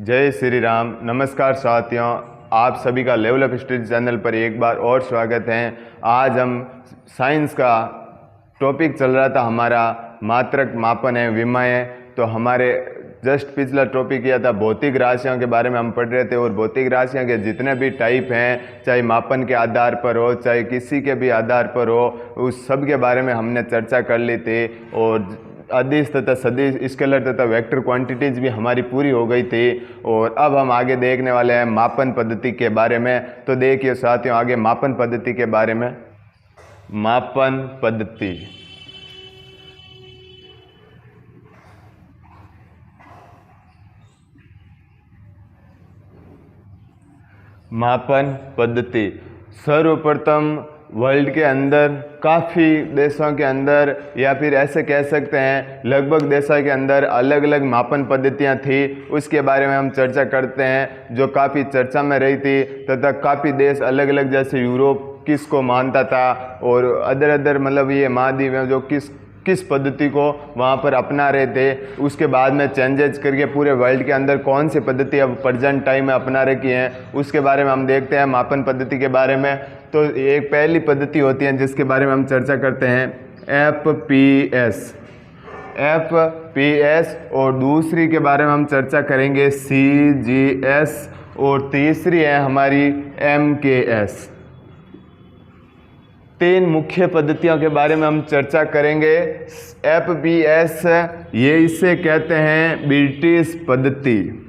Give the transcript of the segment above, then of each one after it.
जय श्री राम। नमस्कार साथियों, आप सभी का लेवल ऑफ हिस्ट्री चैनल पर एक बार और स्वागत है। आज हम साइंस का टॉपिक चल रहा था, हमारा मात्रक मापन है, विमाएँ। तो हमारे जस्ट पिछला टॉपिक किया था भौतिक राशियों के बारे में हम पढ़ रहे थे, और भौतिक राशियों के जितने भी टाइप हैं, चाहे मापन के आधार पर हो चाहे किसी के भी आधार पर हो, उस सब के बारे में हमने चर्चा कर ली थी। और अदिश तथा सदिश, स्केलर तथा वेक्टर क्वांटिटीज भी हमारी पूरी हो गई थी। और अब हम आगे देखने वाले हैं मापन पद्धति के बारे में। तो देखिए साथियों, आगे मापन पद्धति के बारे में। मापन पद्धति, मापन पद्धति सर्वप्रथम वर्ल्ड के अंदर काफ़ी देशों के अंदर, या फिर ऐसे कह सकते हैं लगभग देशों के अंदर अलग अलग मापन पद्धतियां थी। उसके बारे में हम चर्चा करते हैं, जो काफ़ी चर्चा में रही थी। तथा काफ़ी देश अलग अलग, जैसे यूरोप किसको मानता था, और अदर मतलब ये महाद्वीप में जो किस पद्धति को वहाँ पर अपना रहे थे। उसके बाद में चेंजेस करके पूरे वर्ल्ड के अंदर कौन सी पद्धति अब प्रेजेंट टाइम में अपना रखी हैं, उसके बारे में हम देखते हैं मापन पद्धति के बारे में। तो एक पहली पद्धति होती है जिसके बारे में हम चर्चा करते हैं, एफ पी एस, और दूसरी के बारे में हम चर्चा करेंगे CGS, और तीसरी है हमारी MKS। तीन मुख्य पद्धतियों के बारे में हम चर्चा करेंगे। FPS, ये इसे कहते हैं ब्रिटिश पद्धति।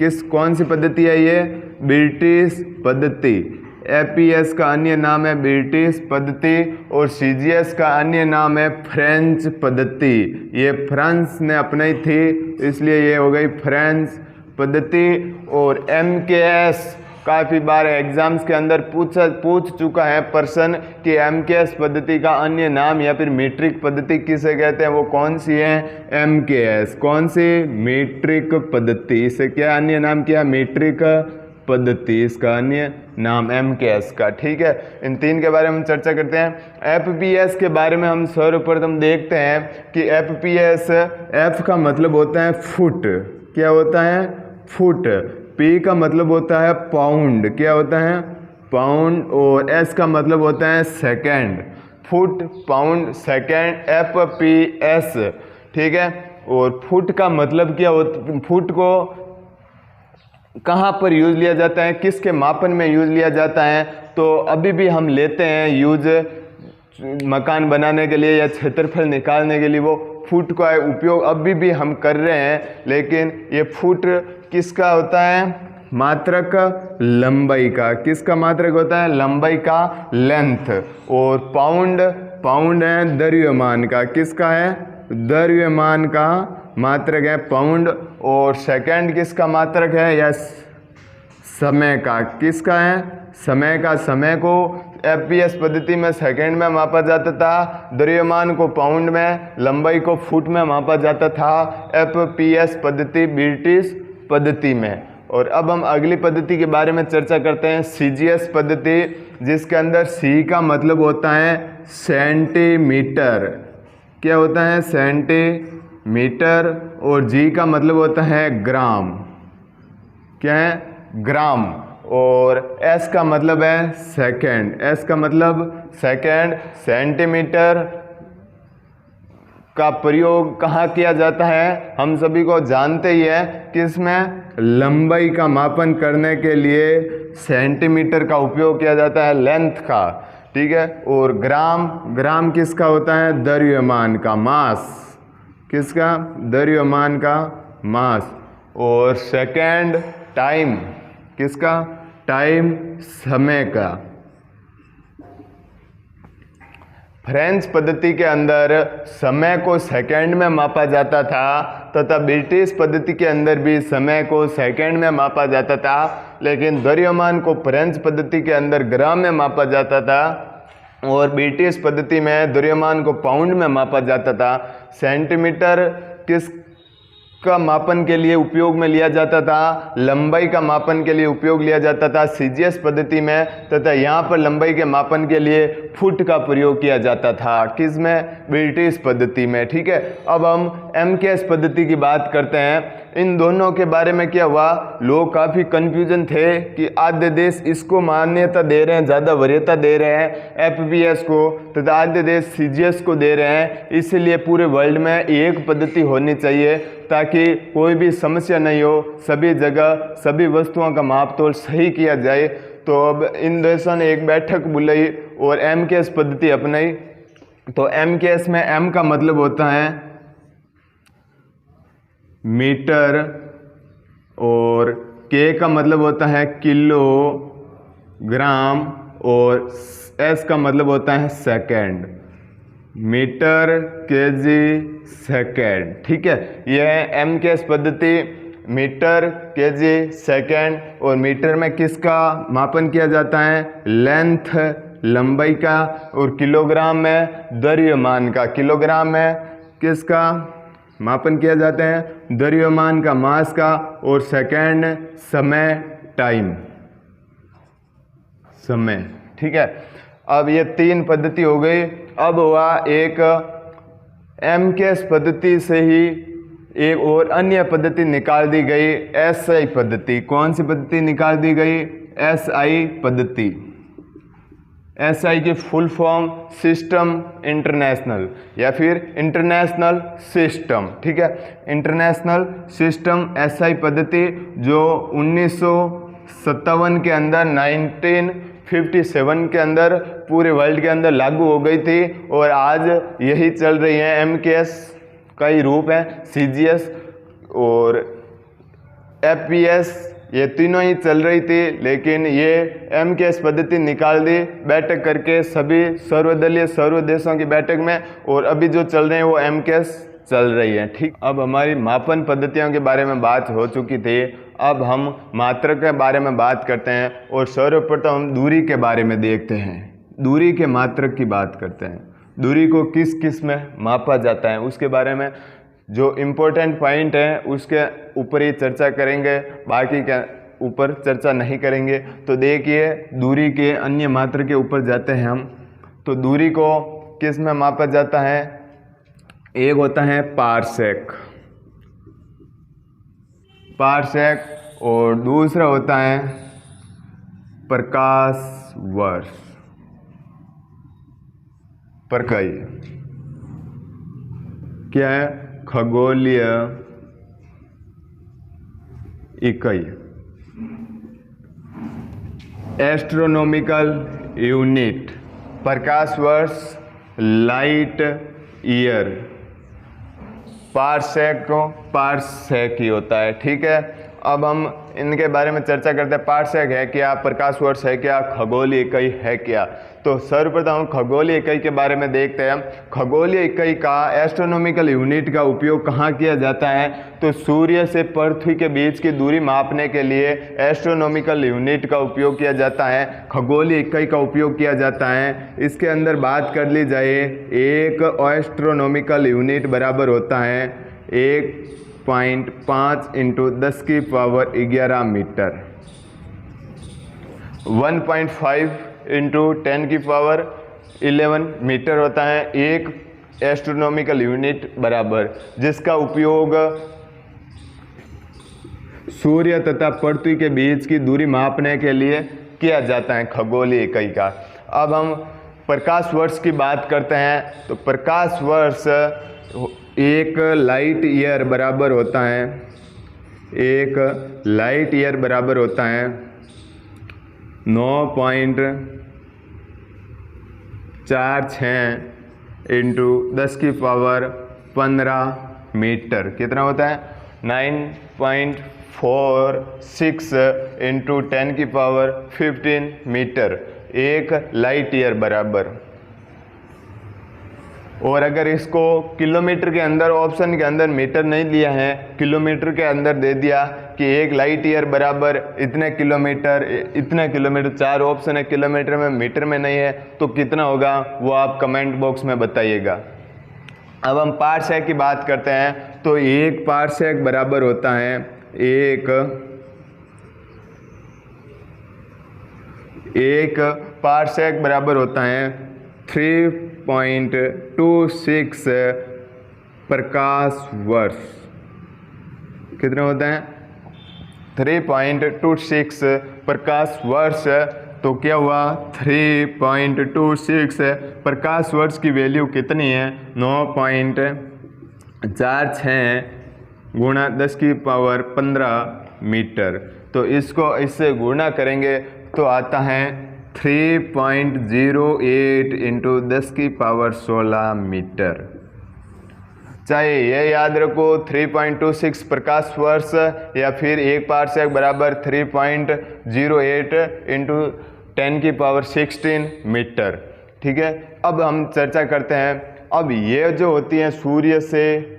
कौन सी पद्धति है ये? ब्रिटिश पद्धति। FPS का अन्य नाम है ब्रिटिश पद्धति, और CGS का अन्य नाम है फ्रेंच पद्धति। ये फ्रांस ने अपनाई थी, इसलिए ये हो गई फ्रेंच पद्धति। और MKS काफ़ी बार एग्जाम्स के अंदर पूछ चुका है पर्सन कि MKS पद्धति का अन्य नाम या फिर मीट्रिक पद्धति किसे कहते हैं, वो कौन सी है? MKS। कौन सी? मीट्रिक पद्धति। इसे क्या अन्य नाम किया? मीट्रिक पद्धति। इसका अन्य नाम MKS का। ठीक है, इन तीन के बारे में हम चर्चा करते हैं। FPS के बारे में हम सर्वप्रथम देखते हैं कि FPS, F का मतलब होता है फुट। क्या होता है? फुट। P का मतलब होता है पाउंड। क्या होता है? पाउंड। और S का मतलब होता है second. Foot, pound, second, FPS। ठीक है, और फुट का मतलब क्या होता? फुट को कहाँ पर यूज़ लिया जाता है, किसके मापन में यूज़ लिया जाता है? तो अभी भी हम लेते हैं यूज़ मकान बनाने के लिए या क्षेत्रफल निकालने के लिए, वो फुट का उपयोग अभी भी हम कर रहे हैं। लेकिन ये फुट किसका होता है? मात्रक लंबाई का। किसका मात्रक होता है? लंबाई का, लेंथ। और पाउंड है द्रव्यमान का। किसका है? द्रव्यमान का मात्रक है पाउंड। और सेकंड किसका मात्रक है? या समय का। किसका है? समय का। समय को FPS पद्धति में सेकंड में मापा जाता था, द्रव्यमान को पाउंड में, लंबाई को फुट में मापा जाता था FPS पद्धति, ब्रिटिश पद्धति में। और अब हम अगली पद्धति के बारे में चर्चा करते हैं, CGS पद्धति, जिसके अंदर C का मतलब होता है सेंटीमीटर। क्या होता है? सेंटीमीटर। और G का मतलब होता है ग्राम। क्या है? ग्राम। और S का मतलब है सेकेंड। S का मतलब सेकेंड। सेंटीमीटर का प्रयोग कहाँ किया जाता है? हम सभी को जानते ही है, किसमें? लंबाई का मापन करने के लिए सेंटीमीटर का उपयोग किया जाता है, लेंथ का। ठीक है, और ग्राम किसका होता है? द्रव्यमान का, मास। किसका? द्रव्यमान का, मास। और सेकेंड टाइम। किसका? टाइम, समय का। फ्रेंच पद्धति के अंदर समय को सेकंड में मापा जाता था, तथा ब्रिटिश पद्धति के अंदर भी समय को सेकंड में मापा जाता था। लेकिन द्रव्यमान को फ्रेंच पद्धति के अंदर ग्राम में मापा जाता था, और ब्रिटिश पद्धति में द्रव्यमान को पाउंड में मापा जाता था। सेंटीमीटर का मापन के लिए उपयोग में लिया जाता था, लंबाई का मापन के लिए उपयोग लिया जाता था CGS पद्धति में, तथा यहाँ पर लंबाई के मापन के लिए फुट का प्रयोग किया जाता था। किसमें? ब्रिटिश पद्धति में। ठीक है, अब हम MKS पद्धति की बात करते हैं। इन दोनों के बारे में क्या हुआ, लोग काफ़ी कन्फ्यूजन थे कि आधे देश इसको मान्यता दे रहे हैं, ज़्यादा वरीयता दे रहे हैं FBS को, तथा आधे देश CGS को दे रहे हैं। इसलिए पूरे वर्ल्ड में एक पद्धति होनी चाहिए ताकि कोई भी समस्या नहीं हो, सभी जगह सभी वस्तुओं का माप तोल सही किया जाए। तो अब इन देशों ने एक बैठक बुलाई और MKS पद्धति अपनाई। तो MKS में M का मतलब होता है मीटर और K का मतलब होता है किलोग्राम और S का मतलब होता है सेकंड, मीटर केजी सेकंड। ठीक है, यह MKS पद्धति मीटर केजी सेकंड, और मीटर में किसका मापन किया जाता है, लेंथ लंबाई का, और किलोग्राम में द्रव्यमान का, किलोग्राम में किसका मापन किया जाता है, द्रव्यमान का, मास का, और सेकंड समय टाइम समय। ठीक है, अब ये 3 पद्धति हो गई। अब हुआ एक MKS पद्धति से ही एक और अन्य पद्धति निकाल दी गई, SI पद्धति। कौन सी पद्धति निकाल दी गई, SI पद्धति। SI की फुल फॉर्म सिस्टम इंटरनेशनल या फिर इंटरनेशनल सिस्टम। ठीक है, इंटरनेशनल सिस्टम SI पद्धति जो 1957 के अंदर 1957 के अंदर पूरे वर्ल्ड के अंदर लागू हो गई थी, और आज यही चल रही है। MKS का ही रूप है, CGS और FBS, ये तीनों ही चल रही थी, लेकिन ये MKS पद्धति निकाल दी बैठक करके सभी सर्वदलीय सर्व देशों की बैठक में, और अभी जो चल रहे हैं वो MKS चल रही है। ठीक, अब हमारी मापन पद्धतियों के बारे में बात हो चुकी थी। अब हम मात्रक के बारे में बात करते हैं, और सर्वप्रथम हम दूरी के बारे में देखते हैं। दूरी के मात्रक की बात करते हैं, दूरी को किस किस में मापा जाता है उसके बारे में जो इम्पोर्टेंट पॉइंट है उसके ऊपर ही चर्चा करेंगे, बाकी के ऊपर चर्चा नहीं करेंगे। तो देखिए, दूरी के अन्य मात्रक के ऊपर जाते हैं हम। तो दूरी को किस में मापा जाता है, एक होता है पारसेक, पारसेक, और दूसरा होता है प्रकाश वर्ष, परकाई। क्या है, खगोलीय इकाई, एस्ट्रोनॉमिकल यूनिट, प्रकाश वर्ष, लाइट ईयर। पारसेक को पारसेक ही होता है। ठीक है, अब हम इनके बारे में चर्चा करते हैं। पारसेक है क्या, प्रकाश वर्ष है क्या, खगोलीय इकाई है क्या। तो सर्वप्रथम हम खगोलीय इकाई के बारे में देखते हैं। खगोलीय इकाई का एस्ट्रोनॉमिकल यूनिट का उपयोग कहाँ किया जाता है, तो सूर्य से पृथ्वी के बीच की दूरी मापने के लिए एस्ट्रोनॉमिकल यूनिट का उपयोग किया जाता है, खगोलीय इकाई का उपयोग किया जाता है। इसके अंदर बात कर ली जाए, एक एस्ट्रोनॉमिकल यूनिट बराबर होता है 1.5 × 10⁻11 मीटर, 1.5 × 10⁻11 मीटर होता है एक एस्ट्रोनॉमिकल यूनिट बराबर, जिसका उपयोग सूर्य तथा पृथ्वी के बीच की दूरी मापने के लिए किया जाता है, खगोलीय इकाई का। अब हम प्रकाश वर्ष की बात करते हैं। तो प्रकाश वर्ष एक लाइट ईयर बराबर होता है, एक लाइट ईयर बराबर होता है 9.46 × 10⁻15 मीटर। कितना होता है, 9.46 × 10⁻15 मीटर, एक लाइट ईयर बराबर। और अगर इसको किलोमीटर के अंदर, ऑप्शन के अंदर मीटर नहीं दिया है, किलोमीटर के अंदर दे दिया कि एक लाइट ईयर बराबर इतने किलोमीटर, इतने किलोमीटर, 4 ऑप्शन है, किलोमीटर में मीटर में नहीं है, तो कितना होगा वो आप कमेंट बॉक्स में बताइएगा। अब हम पारसेक की बात करते हैं। तो एक पारसेक बराबर होता है एक पारसेक बराबर होता है 3.26 प्रकाश वर्ष, कितने होते हैं 3.26 प्रकाश वर्ष। तो क्या हुआ 3.26 प्रकाश वर्ष की वैल्यू कितनी है 9.46 गुणा 10⁻15 मीटर। तो इसको इससे गुणा करेंगे तो आता है 3.08 इंटू 10⁻16 मीटर। चाहे ये याद रखो 3.26 प्रकाश वर्ष या फिर 1 पारसेक बराबर 3.08 इंटू 10⁻16 मीटर। ठीक है, अब हम चर्चा करते हैं। अब ये जो होती हैं सूर्य से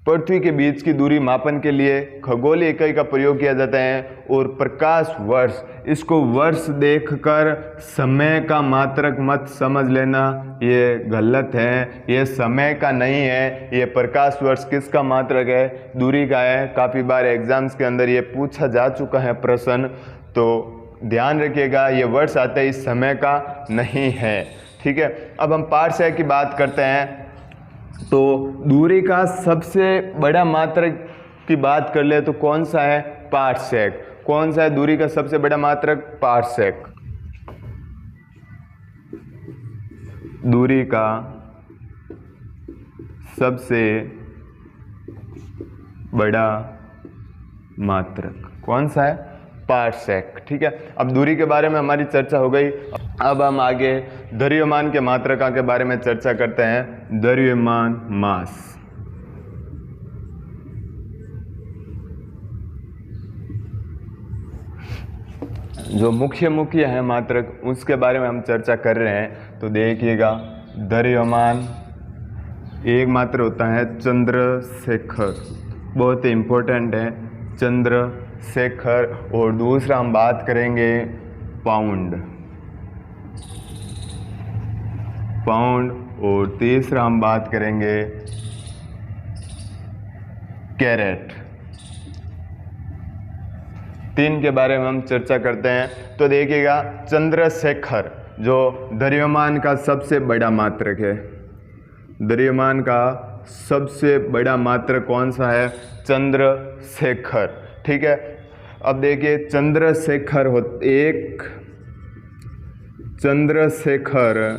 पृथ्वी के बीच की दूरी मापन के लिए खगोलीय इकाई का प्रयोग किया जाता है। और प्रकाश वर्ष, इसको वर्ष देखकर समय का मात्रक मत समझ लेना, ये गलत है। ये समय का नहीं है, ये प्रकाश वर्ष किसका मात्रक है, दूरी का है। काफ़ी बार एग्जाम्स के अंदर ये पूछा जा चुका है प्रश्न, तो ध्यान रखिएगा ये वर्ष आता है, इस समय का नहीं है। ठीक है, अब हम पारसेक की बात करते हैं। तो दूरी का सबसे बड़ा मात्रक की बात कर ले तो कौन सा है, पारसेक। कौन सा है दूरी का सबसे बड़ा मात्रक, पारसेक। दूरी का सबसे बड़ा मात्रक कौन सा है, पारसेक। ठीक है, अब दूरी के बारे में हमारी चर्चा हो गई। अब हम आगे द्रव्यमान के मात्रका के बारे में चर्चा करते हैं। द्रव्यमान मास, जो मुख्य है मात्रक, उसके बारे में हम चर्चा कर रहे हैं। तो देखिएगा द्रव्यमान एक मात्र होता है चंद्रशेखर, बहुत ही इम्पोर्टेंट है चंद्रशेखर। और दूसरा हम बात करेंगे पाउंड, और तीसरा हम बात करेंगे कैरेट। तीन के बारे में हम चर्चा करते हैं। तो देखिएगा चंद्रशेखर जो द्रव्यमान का सबसे बड़ा मात्रक है, द्रव्यमान का सबसे बड़ा मात्रक कौन सा है, चंद्रशेखर। ठीक है, अब देखिए चंद्रशेखर एक चंद्रशेखर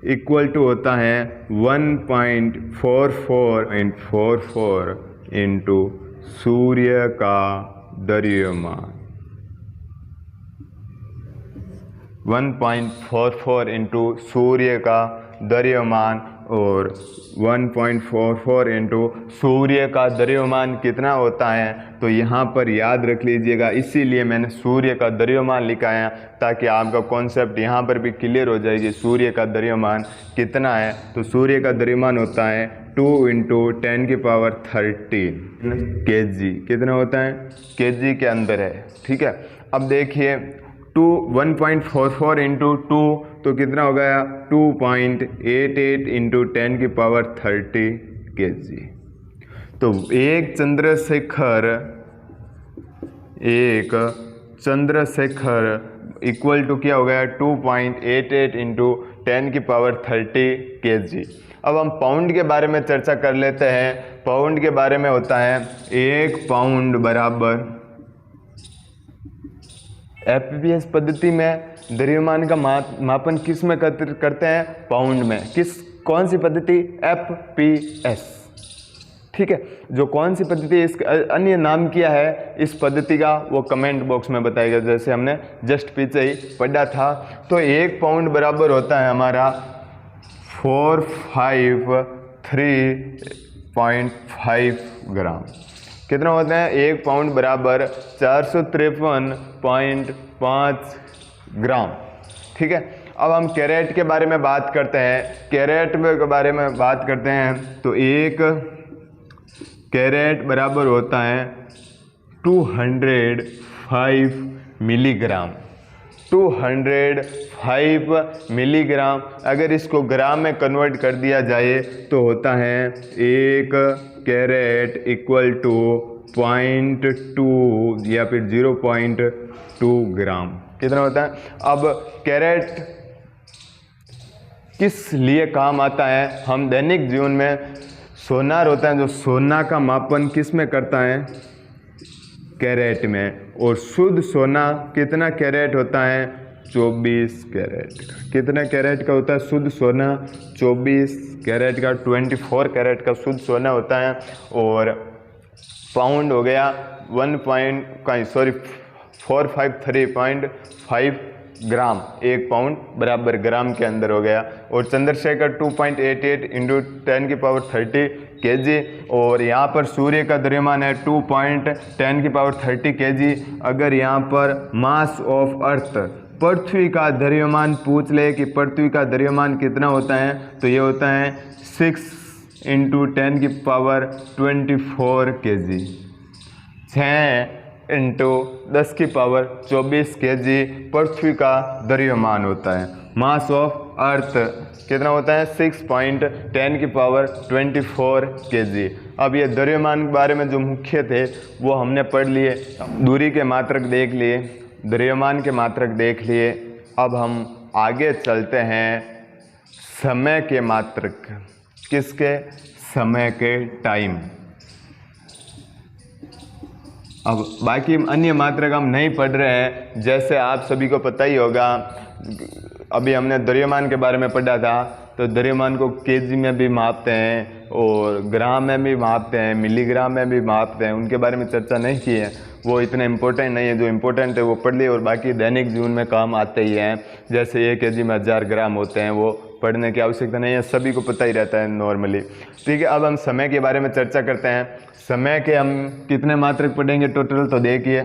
इक्वल टू होता है 1.44 इंटू सूर्य का द्रव्यमान। 1.44 इंटू सूर्य का द्रव्यमान, और 1.44 इंटू सूर्य का द्रव्यमान कितना होता है, तो यहाँ पर याद रख लीजिएगा। इसीलिए मैंने सूर्य का द्रव्यमान लिखा है ताकि आपका कॉन्सेप्ट यहाँ पर भी क्लियर हो जाएगी। सूर्य का द्रव्यमान कितना है, तो सूर्य का द्रव्यमान होता है 2 इंटू 10⁻13 kg। कितना होता है, kg के अंदर है। ठीक है, अब देखिए 1.44 इंटू 2 तो कितना हो गया 2.88 इंटू 10⁻30 kg। तो एक चंद्रशेखर इक्वल टू क्या हो गया 2.88 इंटू 10⁻30 kg। अब हम पाउंड के बारे में चर्चा कर लेते हैं। पाउंड के बारे में होता है 1 पाउंड बराबर, एफपीएस पद्धति में द्रव्यमान का मापन किस में करते हैं, पाउंड में। कौन सी पद्धति, एफपीएस। ठीक है, जो कौन सी पद्धति, इसका अन्य नाम क्या है इस पद्धति का, वो कमेंट बॉक्स में बताइएगा, जैसे हमने जस्ट पीछे ही पढ़ा था। तो 1 पाउंड बराबर होता है हमारा 453.5 ग्राम। कितना होता है, 1 पाउंड बराबर 453.5 ग्राम। ठीक है, अब हम कैरेट के बारे में बात करते हैं। कैरेट के बारे में बात करते हैं तो 1 कैरेट बराबर होता है 205 मिलीग्राम। 205 मिलीग्राम, अगर इसको ग्राम में कन्वर्ट कर दिया जाए तो होता है 1 कैरेट इक्वल टू 0.2 या फिर 0.2 ग्राम। कितना होता है। अब कैरेट किस लिए काम आता है, हम दैनिक जीवन में सोनार होता है जो सोना का मापन किस में करता है, कैरेट में। और शुद्ध सोना कितना कैरेट होता है, 24 कैरेट। कितना कैरेट का होता है शुद्ध सोना, 24 कैरेट का, 24 कैरेट का शुद्ध सोना होता है। और पाउंड हो गया 453.5 ग्राम, 1 पाउंड बराबर ग्राम के अंदर हो गया। और चंद्रशेखर 2.88 इंटू 10⁻30 kg। और यहाँ पर सूर्य का द्रव्यमान है 2.10⁻30 kg। अगर यहाँ पर मास ऑफ अर्थ, पृथ्वी का द्रव्यमान पूछ ले कि पृथ्वी का द्रव्यमान कितना होता है, तो ये होता है 6 इंटू 10⁻24 kg। 6 इंटू 10⁻24 kg पृथ्वी का द्रव्यमान होता है। मास ऑफ अर्थ कितना होता है, 6.10⁻24 kg। अब ये द्रव्यमान के बारे में जो मुख्य थे वो हमने पढ़ लिए, दूरी के मात्रक देख लिए, द्रव्यमान के मात्रक देख लिए। अब हम आगे चलते हैं समय के मात्रक। किसके, समय के, टाइम। अब बाकी अन्य मात्रक हम नहीं पढ़ रहे हैं, जैसे आप सभी को पता ही होगा, अभी हमने द्रव्यमान के बारे में पढ़ा था, तो द्रव्यमान को केजी में भी मापते हैं और ग्राम में भी मापते हैं, मिलीग्राम में भी मापते हैं। उनके बारे में चर्चा नहीं की है, वो इतने इम्पोर्टेंट नहीं है। जो इम्पोर्टेंट है वो पढ़ लिए, और बाकी दैनिक जीवन में काम आते ही हैं। जैसे 1 kg में 1000 ग्राम होते हैं, वो पढ़ने की आवश्यकता नहीं है, सभी को पता ही रहता है नॉर्मली। ठीक है, अब हम समय के बारे में चर्चा करते हैं। समय के हम कितने मात्रक पढ़ेंगे टोटल, तो देखिए,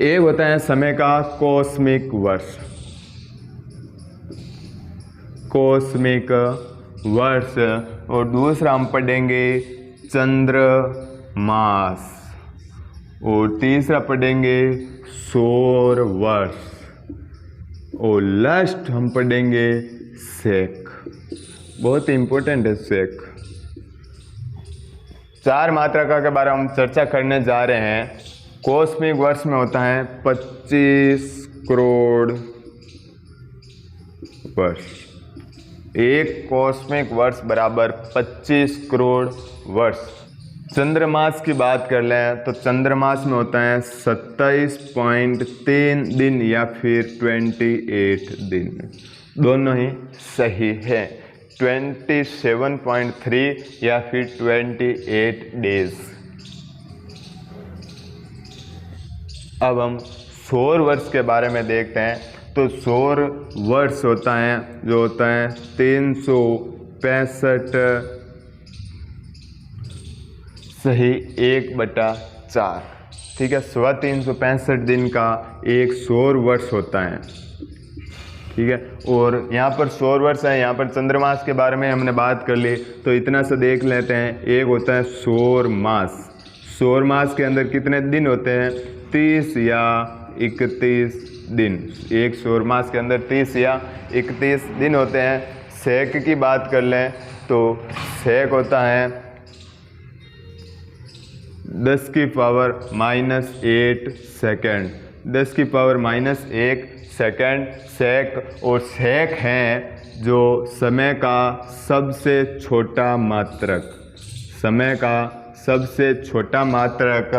एक होता है समय का कॉस्मिक वर्ष, कॉस्मिक वर्ष। और दूसरा हम पढ़ेंगे चंद्र मास। और तीसरा पढ़ेंगे सौर वर्ष। और लास्ट हम पढ़ेंगे सेक, बहुत ही इंपॉर्टेंट है सेक। 4 मात्रका के बारे में हम चर्चा करने जा रहे हैं। कॉस्मिक वर्ष में होता है 25 करोड़ वर्ष। एक कॉस्मिक वर्ष बराबर 25 करोड़ वर्ष। चंद्रमास की बात कर लें तो चंद्रमास में होता है 27.3 दिन या फिर 28 दिन, दोनों ही सही है। 27.3 या फिर 28 डेज। अब हम सौर वर्ष के बारे में देखते हैं। तो सौर वर्ष होता है जो होता है 365 सही 1/4। ठीक है, 365 दिन का एक सौर वर्ष होता है। ठीक है, और यहाँ पर सौर वर्ष है, यहाँ पर चंद्रमास के बारे में हमने बात कर ली, तो इतना सा देख लेते हैं। एक होता है सौर मास। सौर मास के अंदर कितने दिन होते हैं, 30 या 31 दिन। एक सौर मास के अंदर 30 या 31 दिन होते हैं। सेक की बात कर लें तो सेक होता है 10⁻⁻8 सेकेंड, 10⁻⁻1 सेकेंड सेक। और सेक हैं जो समय का सबसे छोटा मात्रक, समय का सबसे छोटा मात्रक।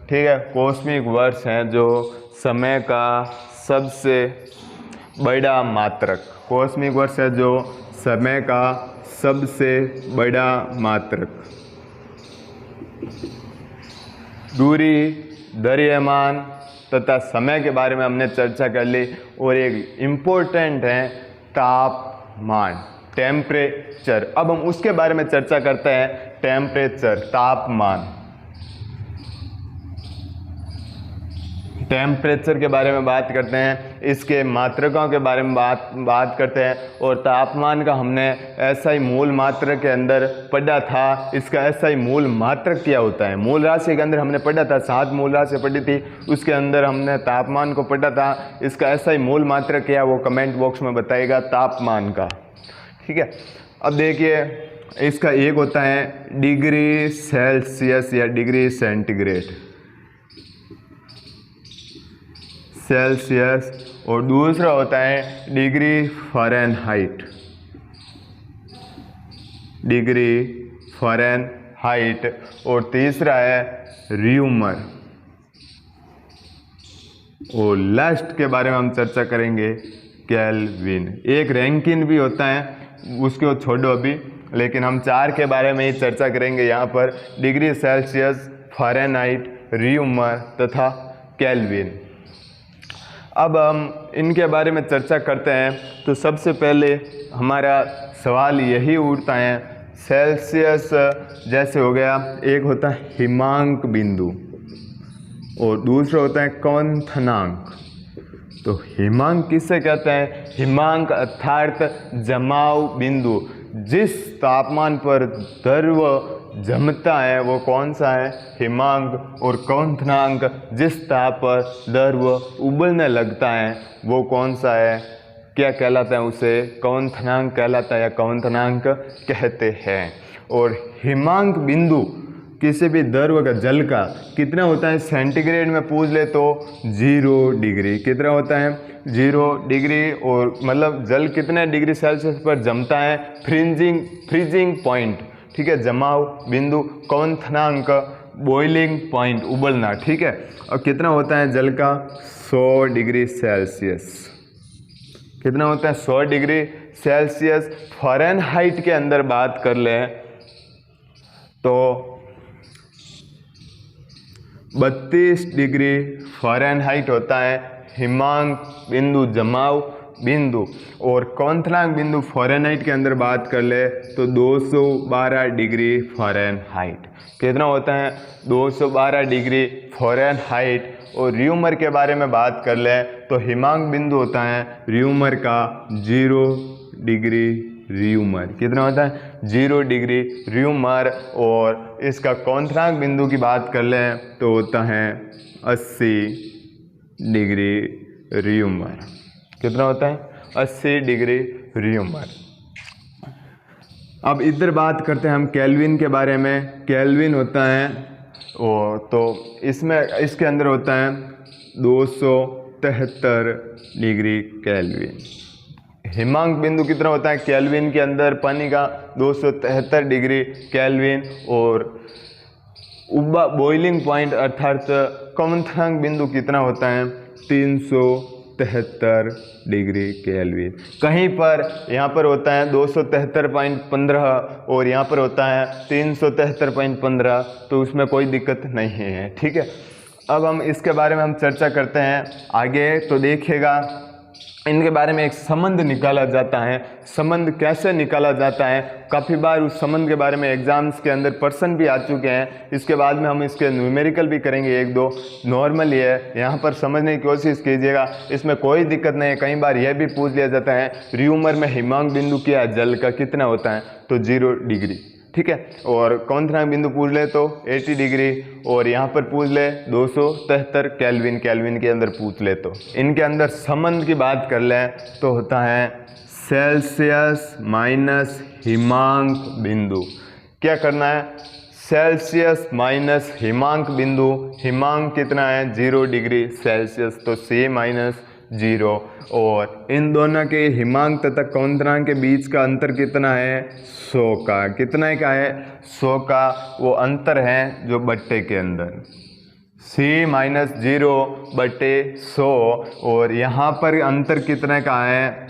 ठीक है, कॉस्मिक वर्ष हैं जो समय का सबसे बड़ा मात्रक। कॉस्मिक वर्ष है जो समय का सबसे बड़ा मात्रक। दूरी, द्रव्यमान तथा समय के बारे में हमने चर्चा कर ली। और एक इम्पोर्टेंट है तापमान, टेम्परेचर। अब हम उसके बारे में चर्चा करते हैं, टेम्परेचर, तापमान। टेम्परेचर के बारे में बात करते हैं, इसके मात्रकों के बारे में बात करते हैं। और तापमान का हमने SI मूल मात्रक के अंदर पढ़ा था। इसका SI मूल मात्रक क्या होता है, मूल राशि के अंदर हमने पढ़ा था, 7 मूल राशि पढ़ी थी, उसके अंदर हमने तापमान को पढ़ा था। इसका SI मूल मात्रक क्या है वो कमेंट बॉक्स में बताइएगा, तापमान का। ठीक है, अब देखिए, इसका एक होता है डिग्री सेल्सियस या डिग्री सेंटीग्रेड, सेल्सियस। और दूसरा होता है डिग्री फ़ारेनहाइट, डिग्री फ़ारेनहाइट, और तीसरा है र्यूमर। और लास्ट के बारे में हम चर्चा करेंगे केल्विन। एक रैंकिन भी होता है, उसको छोड़ो अभी, लेकिन हम 4 के बारे में ही चर्चा करेंगे यहाँ पर, डिग्री सेल्सियस, फ़ारेनहाइट, र्यूमर तथा केल्विन। अब हम इनके बारे में चर्चा करते हैं। तो सबसे पहले हमारा सवाल यही उठता है, सेल्सियस जैसे हो गया, एक होता है हिमांक बिंदु और दूसरा होता है क्वथनांक। तो हिमांक किससे कहते हैं? हिमांक अर्थात जमाव बिंदु, जिस तापमान पर द्रव जमता है वो कौन सा है? हिमांक। और क्वथनांक, जिस ताप पर द्रव उबलने लगता है वो कौन सा है? क्या कहलाता है? उसे क्वथनांक कहलाता है या क्वथनांक कहते हैं। और हिमांक बिंदु किसी भी द्रव का, जल का कितना होता है? सेंटीग्रेड में पूछ ले तो 0 डिग्री। कितना होता है? 0 डिग्री। और मतलब जल कितने डिग्री सेल्सियस पर जमता है? फ्रीजिंग पॉइंट, ठीक है, जमाव बिंदु। क्वथनांक, बॉइलिंग पॉइंट, उबलना, ठीक है। और कितना होता है जल का? 100 डिग्री सेल्सियस। कितना होता है? 100 डिग्री सेल्सियस। फ़ारेनहाइट के अंदर बात कर ले तो 32 डिग्री फ़ारेनहाइट होता है हिमांक बिंदु, जमाव बिंदु। और क्वथनांक बिंदु फ़ारेनहाइट के अंदर बात कर ले तो 212 डिग्री फ़ारेनहाइट। कितना होता है? 212 डिग्री फ़ारेनहाइट। और र्यूमर के बारे में बात कर ले तो हिमांक बिंदु होता है र्यूमर का 0 डिग्री र्यूमर। कितना होता है? 0 डिग्री र्यूमर। और इसका क्वथनांक बिंदु की बात कर ले तो होता है 80 डिग्री र्यूमर। कितना होता है? 80 डिग्री र्यूमर। अब इधर बात करते हैं हम केल्विन के बारे में। केल्विन होता है तो इसमें, इसके अंदर होता है 273 डिग्री केल्विन। हिमांक बिंदु कितना होता है केल्विन के अंदर? पानी का 273 डिग्री केल्विन। और बॉइलिंग पॉइंट अर्थात क्वथनांक बिंदु कितना होता है? 373 डिग्री केल्विन। कहीं पर यहाँ पर होता है 273.15 और यहाँ पर होता है 373.15, तो उसमें कोई दिक्कत नहीं है, ठीक है। अब हम इसके बारे में हम चर्चा करते हैं आगे। तो देखिएगा, इनके बारे में एक संबंध निकाला जाता है। संबंध कैसे निकाला जाता है? काफ़ी बार उस संबंध के बारे में एग्जाम्स के अंदर प्रश्न भी आ चुके हैं। इसके बाद में हम इसके न्यूमेरिकल भी करेंगे, 1-2 नॉर्मल ही है, यहाँ पर समझने की कोशिश कीजिएगा, इसमें कोई दिक्कत नहीं है। कई बार यह भी पूछ लिया जाता है र्यूमर में हिमांक बिंदु क्या है, जल का कितना होता है? तो 0 डिग्री, ठीक है। और क्वथनांक बिंदु पूछ ले तो 80 डिग्री। और यहाँ पर पूछ ले 273 केल्विन, केल्विन के अंदर पूछ ले तो। इनके अंदर संबंध की बात कर ले तो होता है सेल्सियस माइनस हिमांक बिंदु। क्या करना है? सेल्सियस माइनस हिमांक बिंदु। हिमांक कितना है? 0 डिग्री सेल्सियस, तो C माइनस 0। और इन दोनों के हिमांक तथा क्वथनांक के बीच का अंतर कितना है? 100 का। कितना का है? 100 का। वो अंतर है जो बट्टे के अंदर, C माइनस 0 बट्टे 100। और यहाँ पर अंतर कितने का है?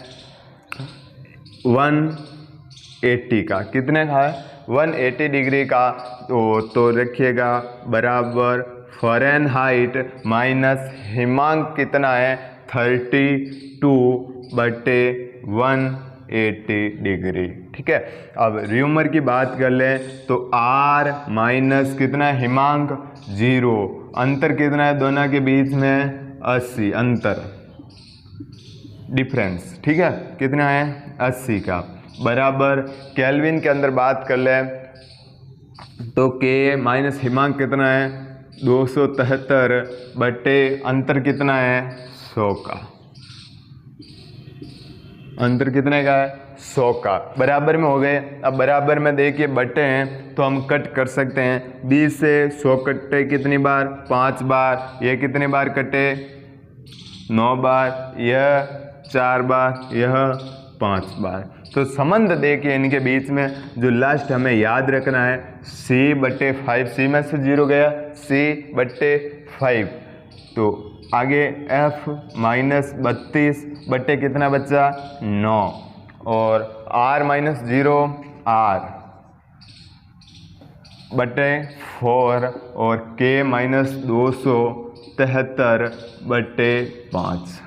180 का। कितने का है? 180 डिग्री का। तो रखिएगा बराबर फ़ारेनहाइट माइनस हिमांक कितना है? 32 बटे 180 डिग्री, ठीक है। अब र्यूमर की बात कर लें तो R माइनस कितना है? हिमांक 0। अंतर कितना है दोनों के बीच में? 80। अंतर, डिफरेंस, ठीक है, कितना है? 80 का। बराबर केल्विन के अंदर बात कर लें तो K माइनस हिमांक कितना है? 273 बटे अंतर कितना है? 100 का। अंतर कितने का है? 100 का। बराबर में हो गए। अब बराबर में देखिए बटे हैं तो हम कट कर सकते हैं। 20 से 100 कटे कितनी बार? 5 बार। यह कितने बार कटे? 9 बार। यह 4 बार, यह 5 बार। तो संबंध देखिए इनके बीच में, जो लास्ट हमें याद रखना है c/5, c में से 0 गया, c/5, तो आगे f -32 बटे कितना बच्चा 9, और r -0 r बटे 4, और k -273 बटे 5।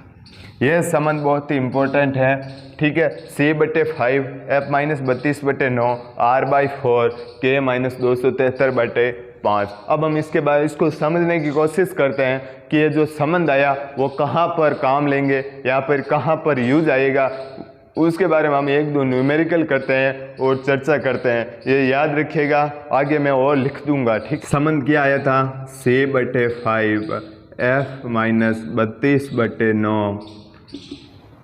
यह संबंध बहुत ही इम्पोर्टेंट है, ठीक है। c/5 f -32 बटे 9 r/4 k -273 बटे 5। अब हम इसके बाद इसको समझने की कोशिश करते हैं कि ये जो संबंध आया वो कहाँ पर काम लेंगे या फिर कहाँ पर यूज आएगा, उसके बारे में हम 1-2 न्यूमेरिकल करते हैं और चर्चा करते हैं। ये याद रखिएगा, आगे मैं और लिख दूंगा, ठीक। संबंध क्या आया था, c/5 f -32 बटे 9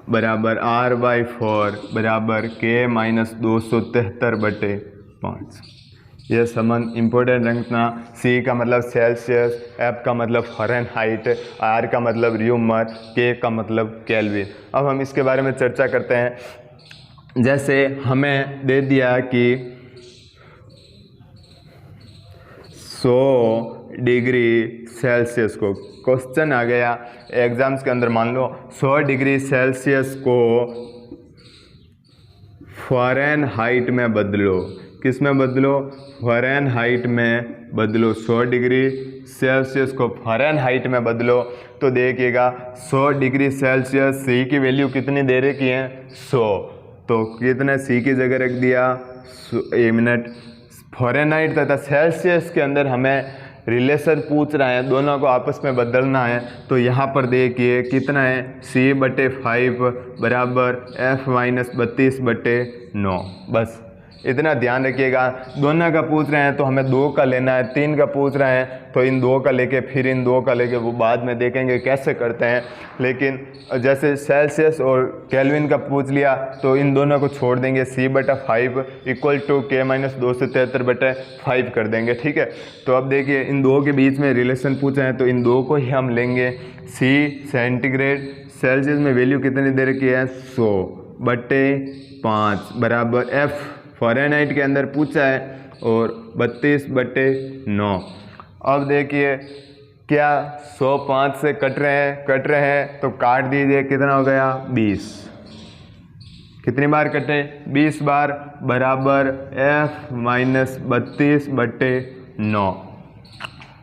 बराबर r/4 बराबर k -273 बटे 5। यह संबंध इम्पोर्टेंट रखना। c का मतलब सेल्सियस, f का मतलब फ़ारेनहाइट, r का मतलब र्यूमर, k का मतलब केल्विन। अब हम इसके बारे में चर्चा करते हैं। जैसे हमें दे दिया कि 100 डिग्री सेल्सियस को, क्वेश्चन आ गया एग्जाम्स के अंदर, मान लो 100 डिग्री सेल्सियस को फ़ारेनहाइट में बदलो। किस में बदलो, फ़ारेनहाइट में बदलो। 100 डिग्री सेल्सियस को फ़ारेनहाइट में बदलो तो देखिएगा 100 डिग्री सेल्सियस, c की वैल्यू कितनी दे रखी है 100, तो कितने c की जगह रख दिया 1 मिनट। फ़ारेनहाइट तथा सेल्सियस के अंदर हमें रिलेशन पूछ रहा है, दोनों को आपस में बदलना है, तो यहाँ पर देखिए कितना है c/5 बराबर f -32 बटे 9। बस इतना ध्यान रखिएगा। दोनों का पूछ रहे हैं तो हमें 2 का लेना है, 3 का पूछ रहे हैं तो इन 2 का लेके फिर इन 2 का लेके, वो बाद में देखेंगे कैसे करते हैं। लेकिन जैसे सेल्सियस और केल्विन का पूछ लिया तो इन दोनों को छोड़ देंगे, c/5 इक्वल टू k -273 बटे 5 कर देंगे, ठीक है। तो अब देखिए इन 2 के बीच में रिलेशन पूछे हैं तो इन 2 को ही हम लेंगे। c सेंटीग्रेड, सेल्सियस में वैल्यू कितनी दे रखी है 100 बटे 5 बराबर f फ़ारेनहाइट के अंदर पूछा है और 32 बटे 9। अब देखिए क्या 105 से कट रहे हैं तो काट दीजिए, कितना हो गया 20। कितनी बार कटे 20 बार बराबर f -32 बटे 9।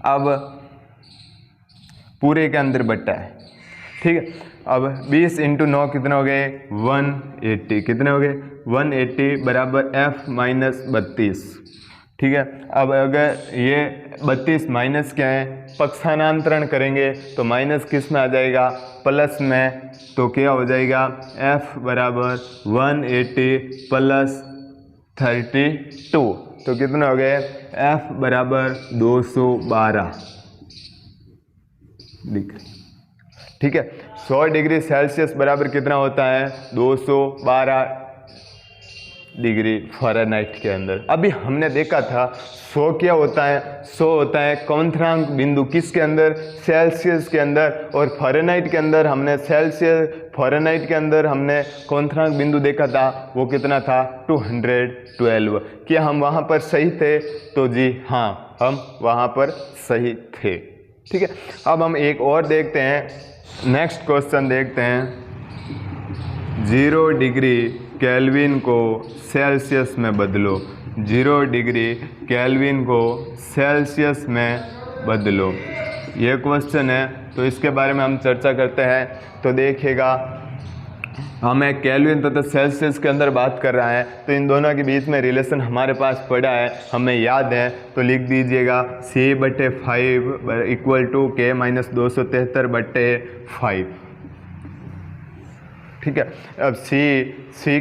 अब पूरे के अंदर बटा है, ठीक है। अब 20 × 9 कितने हो गए 180, कितने हो गए 180 बराबर f -32, ठीक है। अब अगर ये 32 माइनस क्या है, पक्षांतरण करेंगे तो माइनस किस में आ जाएगा प्लस में, तो क्या हो जाएगा f बराबर 180 प्लस 32, तो कितने हो गए f बराबर 212, ठीक है। 100 डिग्री सेल्सियस बराबर कितना होता है 212 डिग्री फ़ारेनहाइट के अंदर। अभी हमने देखा था 100 क्या होता है, 100 होता है क्वथनांक बिंदु, किसके अंदर सेल्सियस के अंदर, और फ़ारेनहाइट के अंदर हमने फ़ारेनहाइट के अंदर हमने क्वथनांक बिंदु देखा था, वो कितना था 212। क्या हम वहाँ पर सही थे, तो जी हाँ हम वहाँ पर सही थे, ठीक है। अब हम एक और देखते हैं, नेक्स्ट क्वेश्चन देखते हैं। 0 डिग्री केल्विन को सेल्सियस में बदलो, 0 डिग्री केल्विन को सेल्सियस में बदलो, ये क्वेश्चन है। तो इसके बारे में हम चर्चा करते हैं। तो देखिएगा हमें केल्विन तथा सेल्सियस के अंदर बात कर रहा है, तो इन दोनों के बीच में रिलेशन हमारे पास पड़ा है, हमें याद है, तो लिख दीजिएगा c/5 इक्वल टू k -273 बटे 5, ठीक है। अब c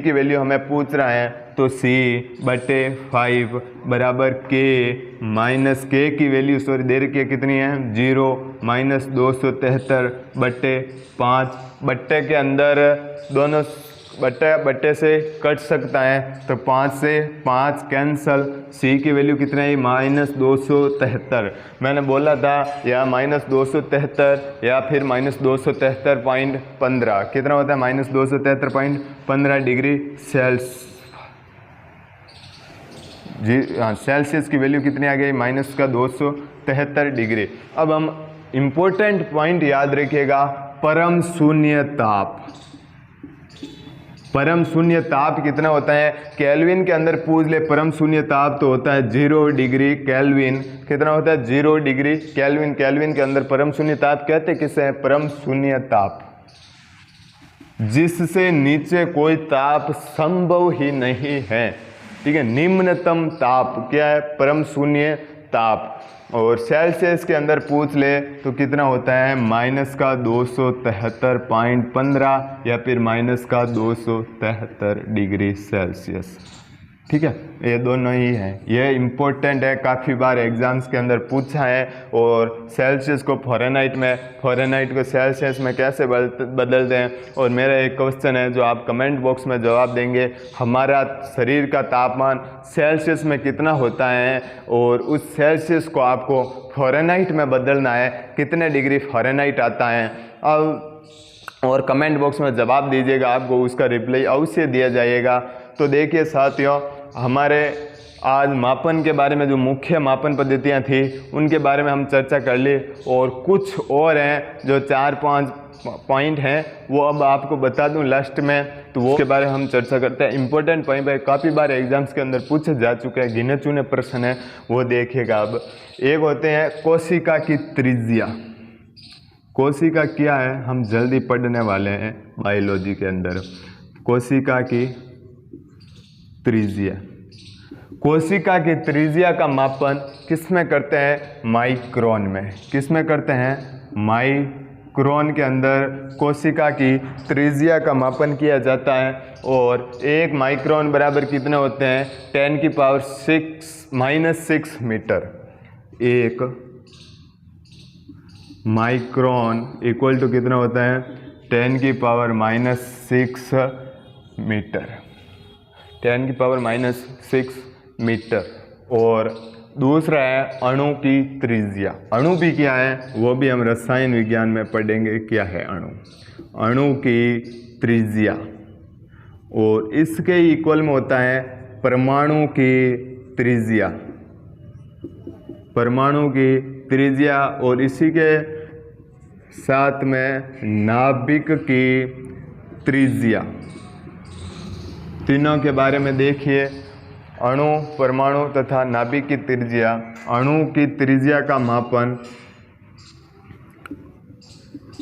की वैल्यू हमें पूछ रहा है, तो c/5 बराबर k की वैल्यू दे रखी है, कितनी है 0 -273 बटे 5। बट्टे के अंदर दोनों बट्टे बट्टे से कट सकता है, तो 5 से 5 कैंसल। सी की वैल्यू कितना है, -273। मैंने बोला था या -273 या फिर -273.15 कितना होता है, -273.15 डिग्री सेल्सियस। जी हाँ, सेल्सियस की वैल्यू कितनी आ गई, -273 डिग्री। अब हम इम्पोर्टेंट पॉइंट याद रखिएगा, परम शून्य ताप। परम शून्य ताप कितना होता है, केल्विन के अंदर पूछ ले, परम शून्य ताप तो होता है 0 डिग्री केल्विन। कितना होता है, 0 डिग्री केल्विन। केल्विन के अंदर परम शून्य ताप कहते किसे हैं, परम शून्य ताप, जिससे नीचे कोई ताप संभव ही नहीं है। ठीक है, निम्नतम ताप क्या है, परम शून्य ताप। और सेल्सियस के अंदर पूछ ले तो कितना होता है, -273.15 या फिर -273 डिग्री सेल्सियस। ठीक है, ये दोनों ही हैं, ये इम्पोर्टेंट है, काफ़ी बार एग्जाम्स के अंदर पूछा है। और सेल्सियस को फ़ारेनहाइट में, फ़ारेनहाइट को सेल्सियस में कैसे बदलते हैं। और मेरा एक क्वेश्चन है जो आप कमेंट बॉक्स में जवाब देंगे, हमारा शरीर का तापमान सेल्सियस में कितना होता है और उस सेल्सियस को आपको फ़ारेनहाइट में बदलना है, कितने डिग्री फ़ारेनहाइट आता है। अब और कमेंट बॉक्स में जवाब दीजिएगा, आपको उसका रिप्लाई अवश्य दिया जाएगा। तो देखिए साथियों, हमारे आज मापन के बारे में जो मुख्य मापन पद्धतियां थी उनके बारे में हम चर्चा कर ली, और कुछ और हैं जो 4-5 पॉइंट हैं वो अब आपको बता दूं लास्ट में, तो वो के बारे में हम चर्चा करते हैं। इंपॉर्टेंट पॉइंट है, काफ़ी बार एग्जाम्स के अंदर पूछे जा चुके हैं, गिने चुने प्रश्न है, वो देखिएगा। अब एक होते हैं कोशिका की त्रिज्या। कोशिका क्या है, हम जल्दी पढ़ने वाले हैं बायोलॉजी के अंदर। कोशिका की त्रिज्या, कोशिका की त्रिज्या का मापन किस में करते हैं, माइक्रोन में। किस में करते हैं, माइक्रोन के अंदर कोशिका की त्रिज्या का मापन किया जाता है। और 1 माइक्रोन बराबर कितने होते हैं, 10⁻⁻⁶ मीटर। 1 माइक्रोन इक्वल टू कितना होता है, 10⁻⁻⁶ मीटर। 10⁻⁻⁶ मीटर। और दूसरा है अणु की त्रिज्या। अणु भी क्या है, वो भी हम रसायन विज्ञान में पढ़ेंगे, क्या है अणु। अणु की त्रिज्या, और इसके इक्वल में होता है परमाणु की त्रिज्या। परमाणु की त्रिज्या, और इसी के साथ में नाभिक की त्रिज्या। तीनों के बारे में देखिए, अणु, परमाणु तथा नाभिक की त्रिज्या। अणु की त्रिज्या का मापन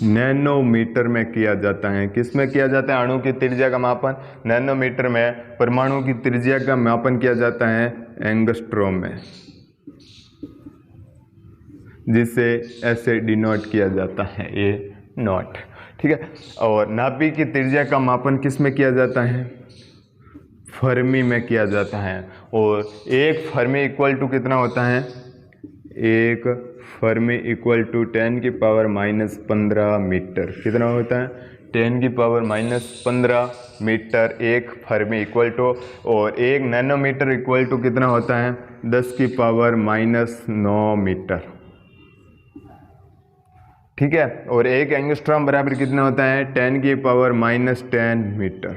नैनोमीटर में किया जाता है। किस में किया जाता है, अणु की त्रिज्या का मापन नैनोमीटर में। परमाणु की त्रिज्या का मापन किया जाता है एंगस्ट्रॉम में, जिसे ऐसे डिनोट किया जाता है, ए नॉट। ठीक है, और नाभिक की त्रिज्या का मापन किस में किया जाता है, फर्मी में किया जाता है। और 1 फर्मी इक्वल टू कितना होता है, 1 फर्मी इक्वल टू 10⁻⁻15 मीटर। कितना होता है, 10⁻⁻15 मीटर 1 फर्मी इक्वल टू। और 1 नैनोमीटर इक्वल टू कितना होता है, 10⁻⁹ मीटर। ठीक है, और 1 एंगस्ट्रॉम बराबर कितना होता है, 10⁻⁻10 मीटर।